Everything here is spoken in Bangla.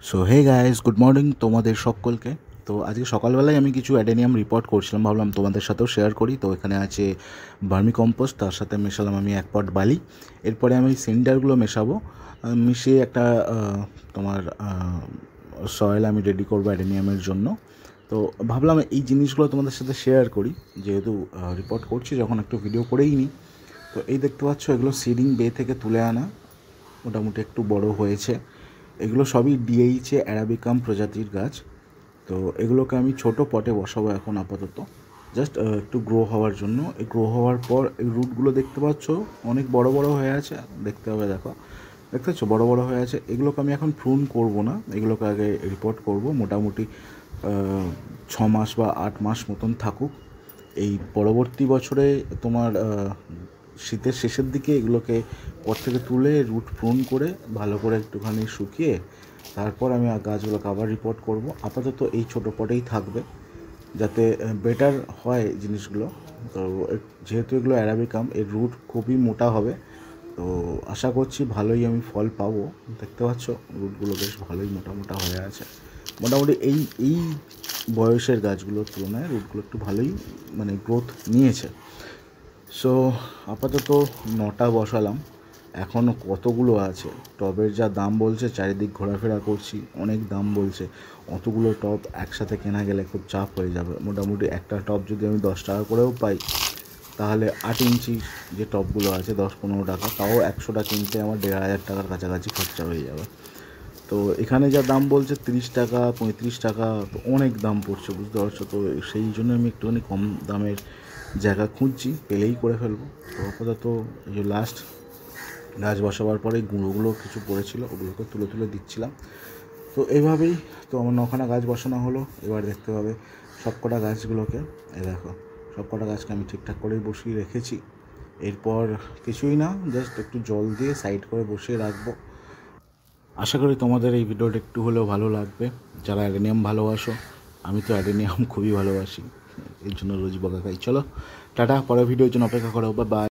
So hey guys, good morning তোমাদের সকলকে। তো আজকে সকালবেলায় আমি কিছু অ্যাডেনিয়াম রিপোর্ট করছিলাম, ভাবলাম তোমাদের সাথেও শেয়ার করি। তো এখানে আছে ভার্মি কম্পোস্ট, তার সাথে মেশালাম আমি 1 পট বালি। এরপরে আমি সিন্ডারগুলো মেশাবো, মিশিয়ে একটা তোমার সয়েল আমি রেডি করবো অ্যাডেনিয়ামের জন্য। তো ভাবলাম এই জিনিসগুলো তোমাদের সাথে শেয়ার করি, যেহেতু রিপোর্ট করছি যখন একটু ভিডিও করেই নিই। তো এই দেখতে পাচ্ছ, এগুলো সিডিং বে থেকে তুলে আনা, মোটামুটি একটু বড় হয়েছে। এগুলো সবই ডিএইচে অ্যারাবিকাম প্রজাতির গাছ। তো এগুলোকে আমি ছোট পটে বসাবো এখন আপাতত, জাস্ট একটু গ্রো হওয়ার জন্য। এই গ্রো হওয়ার পর এই রুটগুলো দেখতে পাচ্ছ অনেক বড় বড় হয়ে আছে, দেখতে হবে, দেখো, দেখতে পাচ্ছ বড় বড় হয়ে আছে। এগুলোকে আমি এখন প্রুন করব না, এগুলোকে আগে রিপোর্ট করব। মোটামুটি 6 মাস বা 8 মাস মতন থাকুক। এই পরবর্তী বছরে তোমার শীতের শেষের দিকে এগুলোকে পর থেকে তুলে রুট প্রুন করে ভালো করে একটুখানি শুকিয়ে তারপর আমি গাছগুলোকে আবার রিপোর্ট করব। আপাতত এই ছোটো পটেই থাকবে, যাতে বেটার হয় জিনিসগুলো। তো যেহেতু এগুলো অ্যারাবিকাম, এর রুট খুবই মোটা হবে। তো আশা করছি ভালোই আমি ফল পাবো। দেখতে পাচ্ছ রুটগুলো বেশ ভালোই মোটা মোটা হয়ে আছে। মোটামুটি এই এই বয়সের গাছগুলোর তুলনায় রুটগুলো একটু ভালোই মানে গ্রোথ নিয়েছে। সো আপাতত 9টা বসালাম, এখনও কতগুলো আছে। টবের যা দাম বলছে, চারিদিক ঘোরাফেরা করছি, অনেক দাম বলছে। অতগুলো টব একসাথে কেনা গেলে খুব চাপ হয়ে যাবে। মোটামুটি একটা টব যদি আমি 10 টাকা করেও পাই, তাহলে 8 ইঞ্চি যে টবগুলো আছে 10-15 টাকা, তাও 100টা কিনতে আমার 1500 টাকার কাছাকাছি খরচা হয়ে যাবে। তো এখানে যা দাম বলছে 30 টাকা, 35 টাকা, অনেক দাম পড়ছে, বুঝতে পারছো। তো সেই জন্য আমি একটুখানি কম দামের জায়গা খুঁজছি, পেলেই করে ফেলবো। তো আপাতত এই যে লাস্ট গাছ বসাবার পরে গুঁড়োগুলো কিছু পড়েছিল, ওগুলোকে তুলে তুলে দিচ্ছিলাম। তো এইভাবেই তো আমার 9খানা গাছ বসানো হলো। এবার দেখতে হবে সব কটা গাছগুলোকে। এই দেখো, সব কটা গাছকে আমি ঠিকঠাক করেই বসিয়ে রেখেছি। এরপর কিছুই না, জাস্ট একটু জল দিয়ে সাইড করে বসিয়ে রাখবো। আশা করি তোমাদের এই ভিডিওটা একটু হলেও ভালো লাগবে, যারা অ্যাডেনিয়াম ভালোবাসো। আমি তো অ্যাডেনিয়াম খুবই ভালোবাসি, এর জন্য রোজ বকা খাই। চলো টাটা, পরের ভিডিওর জন্য অপেক্ষা করো, বাই বাই।